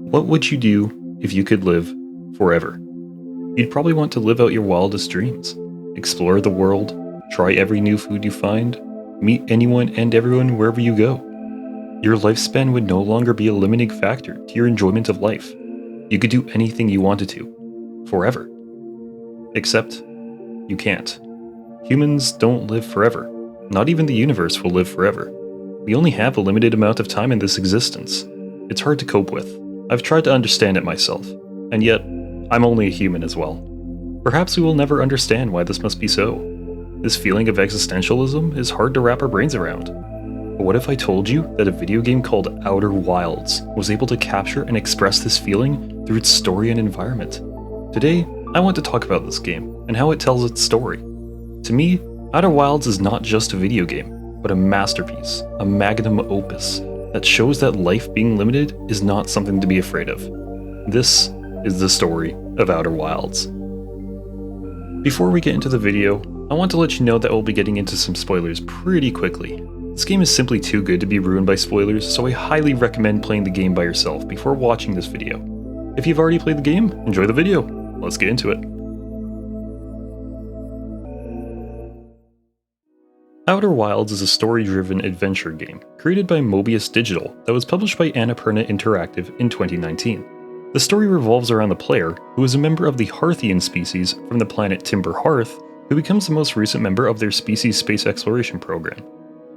What would you do if you could live forever? You'd probably want to live out your wildest dreams, explore the world, try every new food you find, meet anyone and everyone wherever you go. Your lifespan would no longer be a limiting factor to your enjoyment of life. You could do anything you wanted to, forever. Except, you can't. Humans don't live forever. Not even the universe will live forever. We only have a limited amount of time in this existence. It's hard to cope with. I've tried to understand it myself, and yet, I'm only a human as well. Perhaps we will never understand why this must be so. This feeling of existentialism is hard to wrap our brains around. But what if I told you that a video game called Outer Wilds was able to capture and express this feeling through its story and environment? Today, I want to talk about this game and how it tells its story. To me, Outer Wilds is not just a video game, but a masterpiece, a magnum opus that shows that life being limited is not something to be afraid of. This is the story of Outer Wilds. Before we get into the video, I want to let you know that we'll be getting into some spoilers pretty quickly. This game is simply too good to be ruined by spoilers, so I highly recommend playing the game by yourself before watching this video. If you've already played the game, enjoy the video. Let's get into it. Outer Wilds is a story-driven adventure game created by Mobius Digital that was published by Annapurna Interactive in 2019. The story revolves around the player, who is a member of the Hearthian species from the planet Timber Hearth, who becomes the most recent member of their species' space exploration program.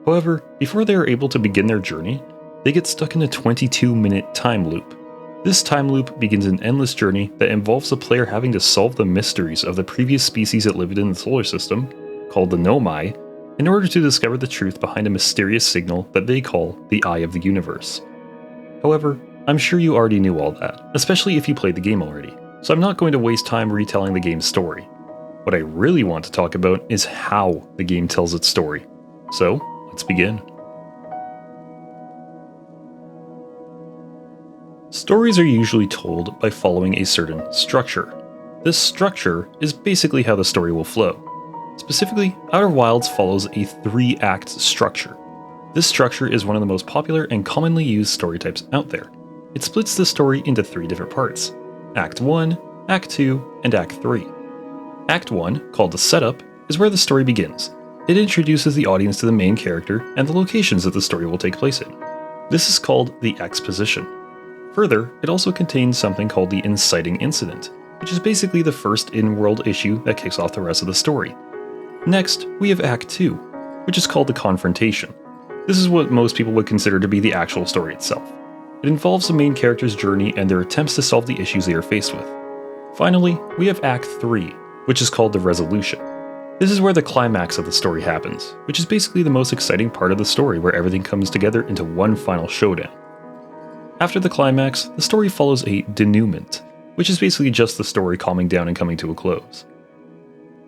However, before they are able to begin their journey, they get stuck in a 22-minute time loop. This time loop begins an endless journey that involves the player having to solve the mysteries of the previous species that lived in the solar system, called the Nomai, in order to discover the truth behind a mysterious signal that they call the Eye of the Universe. However, I'm sure you already knew all that, especially if you played the game already, so I'm not going to waste time retelling the game's story. What I really want to talk about is how the game tells its story. So, let's begin. Stories are usually told by following a certain structure. This structure is basically how the story will flow. Specifically, Outer Wilds follows a 3-act structure. This structure is one of the most popular and commonly used story types out there. It splits the story into 3 different parts: Act 1, Act 2, and Act 3. Act 1, called the setup, is where the story begins. It introduces the audience to the main character and the locations that the story will take place in. This is called the exposition. Further, it also contains something called the inciting incident, which is basically the first in-world issue that kicks off the rest of the story. Next, we have Act 2, which is called the confrontation. This is what most people would consider to be the actual story itself. It involves the main character's journey and their attempts to solve the issues they are faced with. Finally, we have Act 3, which is called the resolution. This is where the climax of the story happens, which is basically the most exciting part of the story, where everything comes together into one final showdown. After the climax, the story follows a denouement, which is basically just the story calming down and coming to a close.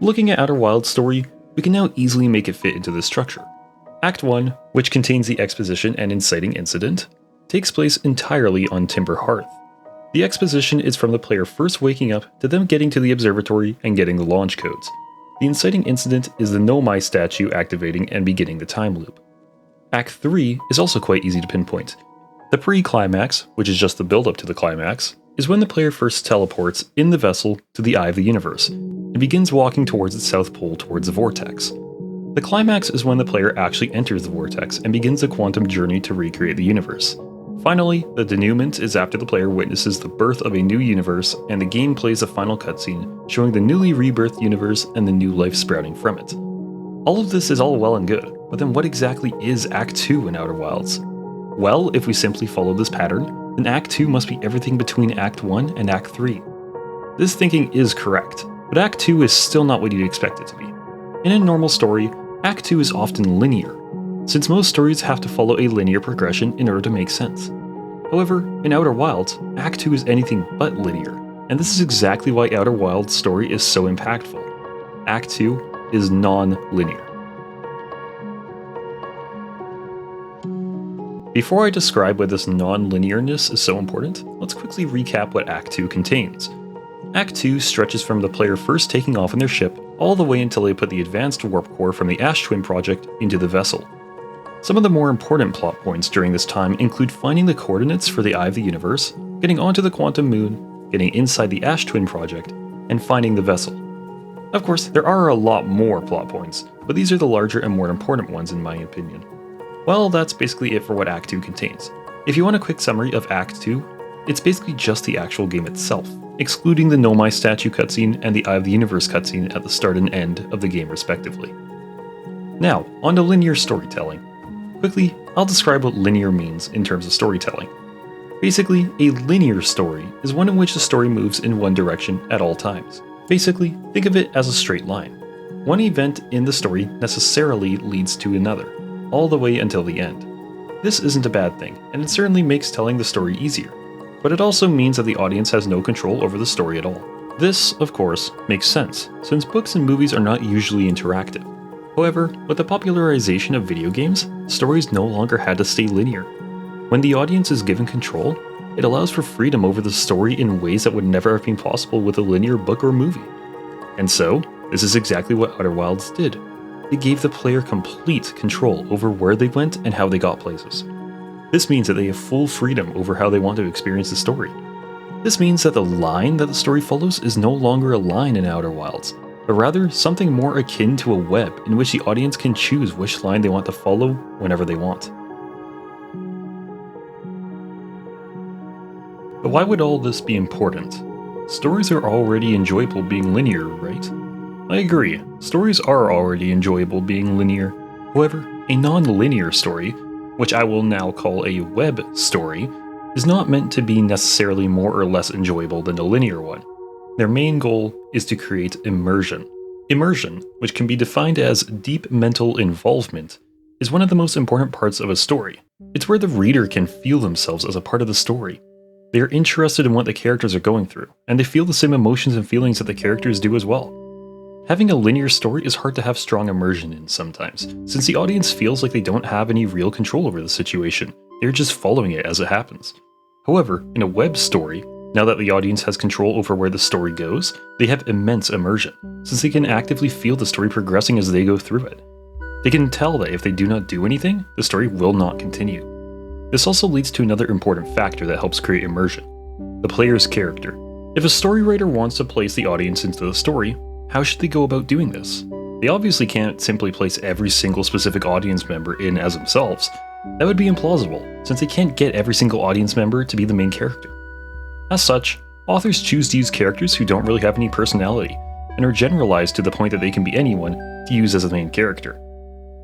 Looking at Outer Wilds' story, we can now easily make it fit into this structure. Act 1, which contains the exposition and inciting incident, takes place entirely on Timber Hearth. The exposition is from the player first waking up to them getting to the observatory and getting the launch codes. The inciting incident is the Nomai statue activating and beginning the time loop. Act 3 is also quite easy to pinpoint. The pre-climax, which is just the build-up to the climax, is when the player first teleports in the vessel to the Eye of the Universe, and begins walking towards its south pole towards the vortex. The climax is when the player actually enters the vortex and begins a quantum journey to recreate the universe. Finally, the denouement is after the player witnesses the birth of a new universe, and the game plays a final cutscene showing the newly rebirthed universe and the new life sprouting from it. All of this is all well and good, but then what exactly is Act 2 in Outer Wilds? Well, if we simply follow this pattern, then Act 2 must be everything between Act 1 and Act 3. This thinking is correct, but Act 2 is still not what you'd expect it to be. In a normal story, Act 2 is often linear, since most stories have to follow a linear progression in order to make sense. However, in Outer Wilds, Act 2 is anything but linear, and this is exactly why Outer Wilds' story is so impactful. Act 2 is non-linear. Before I describe why this non-linearness is so important, let's quickly recap what Act 2 contains. Act 2 stretches from the player first taking off in their ship all the way until they put the advanced warp core from the Ash Twin project into the vessel. Some of the more important plot points during this time include finding the coordinates for the Eye of the Universe, getting onto the quantum moon, getting inside the Ash Twin project, and finding the vessel. Of course, there are a lot more plot points, but these are the larger and more important ones in my opinion. Well, that's basically it for what Act 2 contains. If you want a quick summary of Act 2, it's basically just the actual game itself, excluding the Nomai statue cutscene and the Eye of the Universe cutscene at the start and end of the game respectively. Now, on to linear storytelling. Quickly, I'll describe what linear means in terms of storytelling. Basically, a linear story is one in which the story moves in one direction at all times. Basically, think of it as a straight line. One event in the story necessarily leads to another, all the way until the end. This isn't a bad thing, and it certainly makes telling the story easier, but it also means that the audience has no control over the story at all. This, of course, makes sense, since books and movies are not usually interactive. However, with the popularization of video games, stories no longer had to stay linear. When the audience is given control, it allows for freedom over the story in ways that would never have been possible with a linear book or movie. And so, this is exactly what Outer Wilds did. It gave the player complete control over where they went and how they got places. This means that they have full freedom over how they want to experience the story. This means that the line that the story follows is no longer a line in Outer Wilds, but rather something more akin to a web in which the audience can choose which line they want to follow whenever they want. But why would all this be important? Stories are already enjoyable being linear, right? I agree, stories are already enjoyable being linear. However, a non-linear story, which I will now call a web story, is not meant to be necessarily more or less enjoyable than a linear one. Their main goal is to create immersion. Immersion, which can be defined as deep mental involvement, is one of the most important parts of a story. It's where the reader can feel themselves as a part of the story. They are interested in what the characters are going through, and they feel the same emotions and feelings that the characters do as well. Having a linear story is hard to have strong immersion in sometimes, since the audience feels like they don't have any real control over the situation, they're just following it as it happens. However, in a web story, now that the audience has control over where the story goes, they have immense immersion, since they can actively feel the story progressing as they go through it. They can tell that if they do not do anything, the story will not continue. This also leads to another important factor that helps create immersion: the player's character. If a story writer wants to place the audience into the story, how should they go about doing this? They obviously can't simply place every single specific audience member in as themselves. That would be implausible, since they can't get every single audience member to be the main character. As such, authors choose to use characters who don't really have any personality, and are generalized to the point that they can be anyone to use as the main character.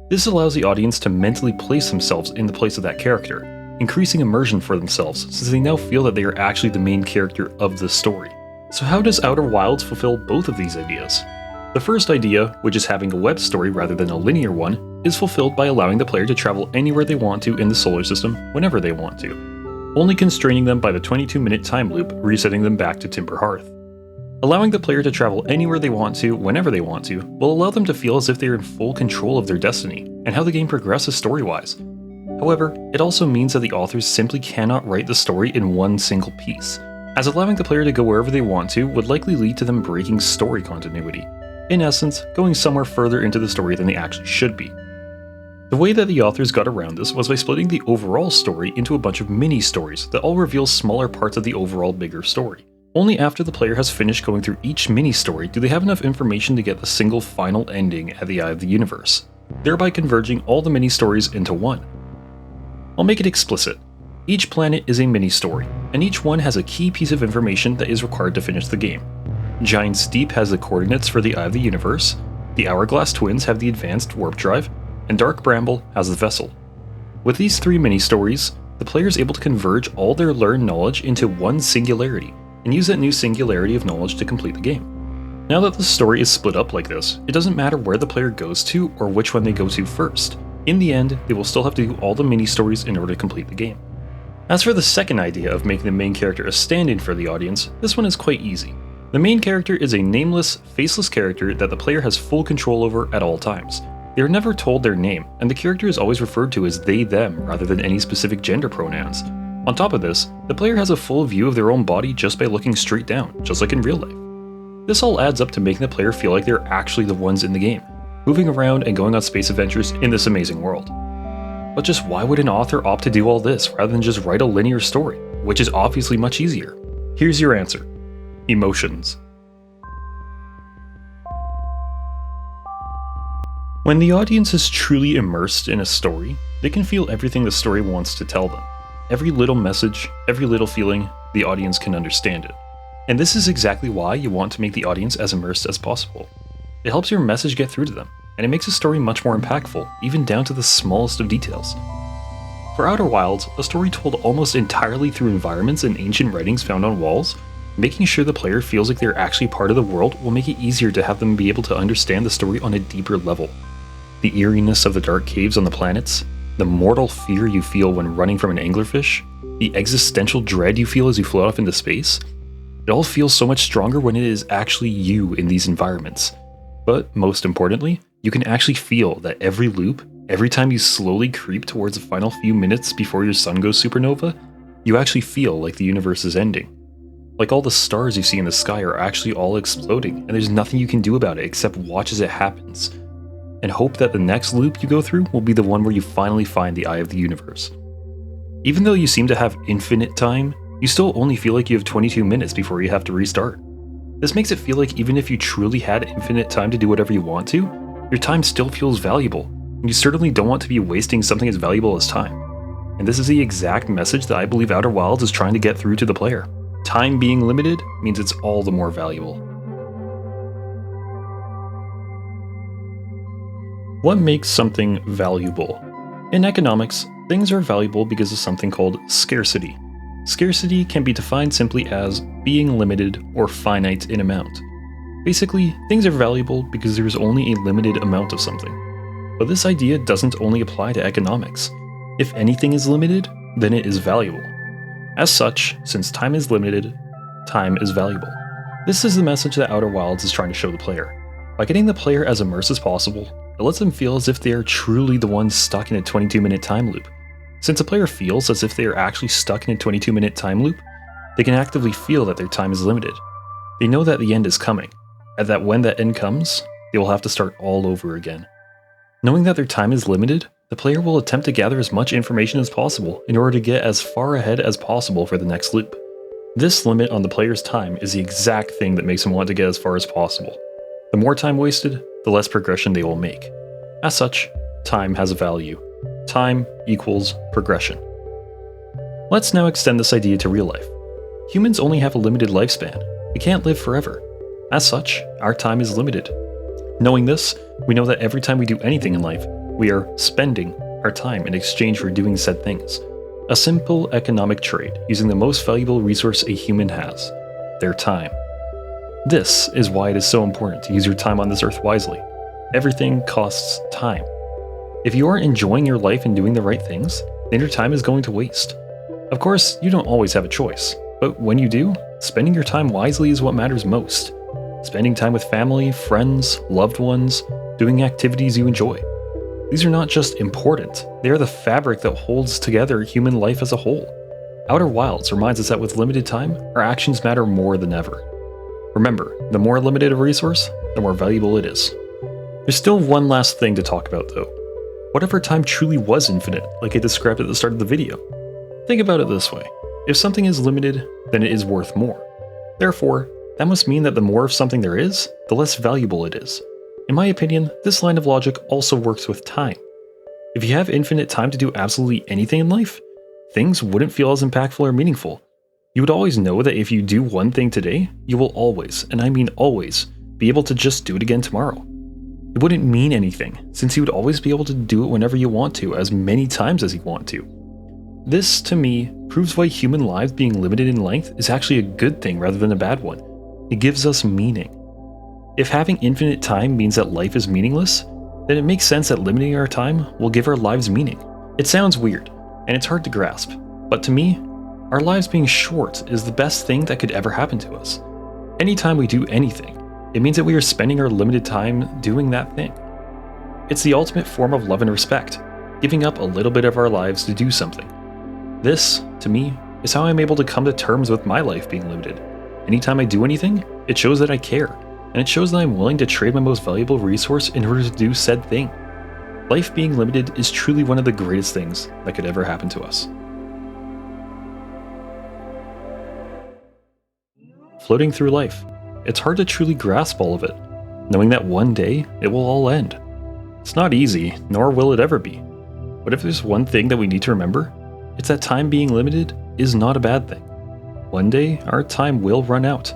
This allows the audience to mentally place themselves in the place of that character, increasing immersion for themselves since they now feel that they are actually the main character of the story. So how does Outer Wilds fulfill both of these ideas? The first idea, which is having a web story rather than a linear one, is fulfilled by allowing the player to travel anywhere they want to in the solar system whenever they want to, only constraining them by the 22-minute time loop resetting them back to Timber Hearth. Allowing the player to travel anywhere they want to whenever they want to will allow them to feel as if they are in full control of their destiny and how the game progresses story-wise. However, it also means that the authors simply cannot write the story in one single piece, as allowing the player to go wherever they want to would likely lead to them breaking story continuity, in essence, going somewhere further into the story than they actually should be. The way that the authors got around this was by splitting the overall story into a bunch of mini-stories that all reveal smaller parts of the overall bigger story. Only after the player has finished going through each mini-story do they have enough information to get the single final ending at the Eye of the Universe, thereby converging all the mini-stories into one. I'll make it explicit. Each planet is a mini-story, and each one has a key piece of information that is required to finish the game. Giant's Deep has the coordinates for the Eye of the Universe, the Hourglass Twins have the advanced warp drive, and Dark Bramble has the vessel. With these three mini-stories, the player is able to converge all their learned knowledge into one singularity, and use that new singularity of knowledge to complete the game. Now that the story is split up like this, it doesn't matter where the player goes to or which one they go to first. In the end, they will still have to do all the mini-stories in order to complete the game. As for the second idea of making the main character a stand-in for the audience, this one is quite easy. The main character is a nameless, faceless character that the player has full control over at all times. They are never told their name, and the character is always referred to as they/them rather than any specific gender pronouns. On top of this, the player has a full view of their own body just by looking straight down, just like in real life. This all adds up to making the player feel like they're actually the ones in the game, moving around and going on space adventures in this amazing world. But just why would an author opt to do all this rather than just write a linear story? which is obviously much easier. Here's your answer. Emotions. When the audience is truly immersed in a story, they can feel everything the story wants to tell them. Every little message, every little feeling, the audience can understand it. And this is exactly why you want to make the audience as immersed as possible. It helps your message get through to them, and it makes a story much more impactful, even down to the smallest of details. For Outer Wilds, a story told almost entirely through environments and ancient writings found on walls, making sure the player feels like they're actually part of the world will make it easier to have them be able to understand the story on a deeper level. The eeriness of the dark caves on the planets, the mortal fear you feel when running from an anglerfish, the existential dread you feel as you float off into space, it all feels so much stronger when it is actually you in these environments. But most importantly, you can actually feel that every loop, every time you slowly creep towards the final few minutes before your sun goes supernova, you actually feel like the universe is ending. Like all the stars you see in the sky are actually all exploding, and there's nothing you can do about it except watch as it happens, and hope that the next loop you go through will be the one where you finally find the eye of the universe. Even though you seem to have infinite time, you still only feel like you have 22 minutes before you have to restart. This makes it feel like even if you truly had infinite time to do whatever you want to, your time still feels valuable, and you certainly don't want to be wasting something as valuable as time. And this is the exact message that I believe Outer Wilds is trying to get through to the player. Time being limited means it's all the more valuable. What makes something valuable? In economics, things are valuable because of something called scarcity. Scarcity can be defined simply as being limited or finite in amount. Basically, things are valuable because there is only a limited amount of something. But this idea doesn't only apply to economics. If anything is limited, then it is valuable. As such, since time is limited, time is valuable. This is the message that Outer Wilds is trying to show the player. By getting the player as immersed as possible, it lets them feel as if they are truly the ones stuck in a 22-minute time loop. Since a player feels as if they are actually stuck in a 22-minute time loop, they can actively feel that their time is limited. They know that the end is coming, and that when that end comes, they will have to start all over again. Knowing that their time is limited, the player will attempt to gather as much information as possible in order to get as far ahead as possible for the next loop. This limit on the player's time is the exact thing that makes them want to get as far as possible. The more time wasted, the less progression they will make. As such, time has a value. Time equals progression. Let's now extend this idea to real life. Humans only have a limited lifespan. We can't live forever. As such, our time is limited. Knowing this, we know that every time we do anything in life, we are spending our time in exchange for doing said things. A simple economic trade using the most valuable resource a human has, their time. This is why it is so important to use your time on this earth wisely. Everything costs time. If you aren't enjoying your life and doing the right things, then your time is going to waste. Of course, you don't always have a choice, but when you do, spending your time wisely is what matters most. Spending time with family, friends, loved ones, doing activities you enjoy. These are not just important, they are the fabric that holds together human life as a whole. Outer Wilds reminds us that with limited time, our actions matter more than ever. Remember, the more limited a resource, the more valuable it is. There's still one last thing to talk about though. What if our time truly was infinite, like I described at the start of the video? Think about it this way. If something is limited, then it is worth more. Therefore, that must mean that the more of something there is, the less valuable it is. In my opinion, this line of logic also works with time. If you have infinite time to do absolutely anything in life, things wouldn't feel as impactful or meaningful. You would always know that if you do one thing today, you will always, and I mean always, be able to just do it again tomorrow. It wouldn't mean anything, since you would always be able to do it whenever you want to, as many times as you want to. This, to me, proves why human lives being limited in length is actually a good thing rather than a bad one. It gives us meaning. If having infinite time means that life is meaningless, then it makes sense that limiting our time will give our lives meaning. It sounds weird, and it's hard to grasp, but to me, our lives being short is the best thing that could ever happen to us. Anytime we do anything, it means that we are spending our limited time doing that thing. It's the ultimate form of love and respect, giving up a little bit of our lives to do something. This, to me, is how I'm able to come to terms with my life being limited. Anytime I do anything, it shows that I care, and it shows that I'm willing to trade my most valuable resource in order to do said thing. Life being limited is truly one of the greatest things that could ever happen to us. floating through life. It's hard to truly grasp all of it, knowing that one day it will all end. It's not easy, nor will it ever be. But if there's one thing that we need to remember, it's that time being limited is not a bad thing. One day, our time will run out.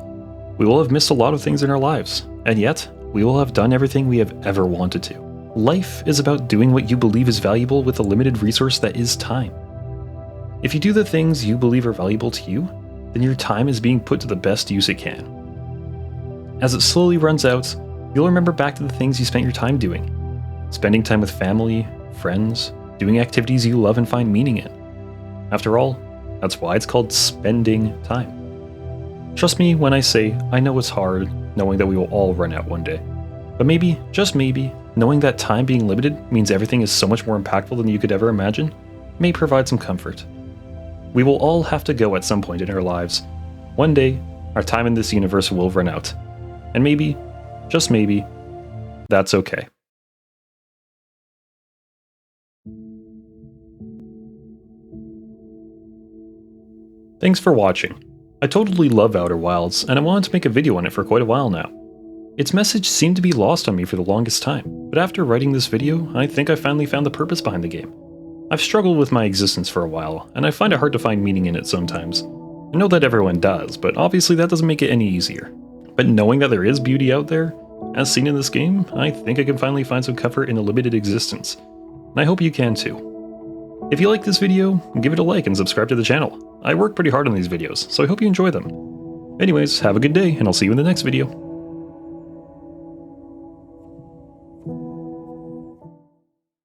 We will have missed a lot of things in our lives, and yet, we will have done everything we have ever wanted to. Life is about doing what you believe is valuable with the limited resource that is time. If you do the things you believe are valuable to you, then your time is being put to the best use it can. As it slowly runs out, you'll remember back to the things you spent your time doing. Spending time with family, friends, doing activities you love and find meaning in. After all, that's why it's called spending time. Trust me when I say I know it's hard knowing that we will all run out one day. But maybe, just maybe, knowing that time being limited means everything is so much more impactful than you could ever imagine may provide some comfort. We will all have to go at some point in our lives. One day, our time in this universe will run out. And maybe, just maybe, that's okay. Thanks for watching. I totally love Outer Wilds, and I wanted to make a video on it for quite a while now. Its message seemed to be lost on me for the longest time, but after writing this video, I think I finally found the purpose behind the game. I've struggled with my existence for a while, and I find it hard to find meaning in it sometimes. I know that everyone does, but obviously that doesn't make it any easier. But knowing that there is beauty out there, as seen in this game, I think I can finally find some comfort in a limited existence. And I hope you can too. If you like this video, give it a like and subscribe to the channel. I work pretty hard on these videos, so I hope you enjoy them. Anyways, have a good day, and I'll see you in the next video.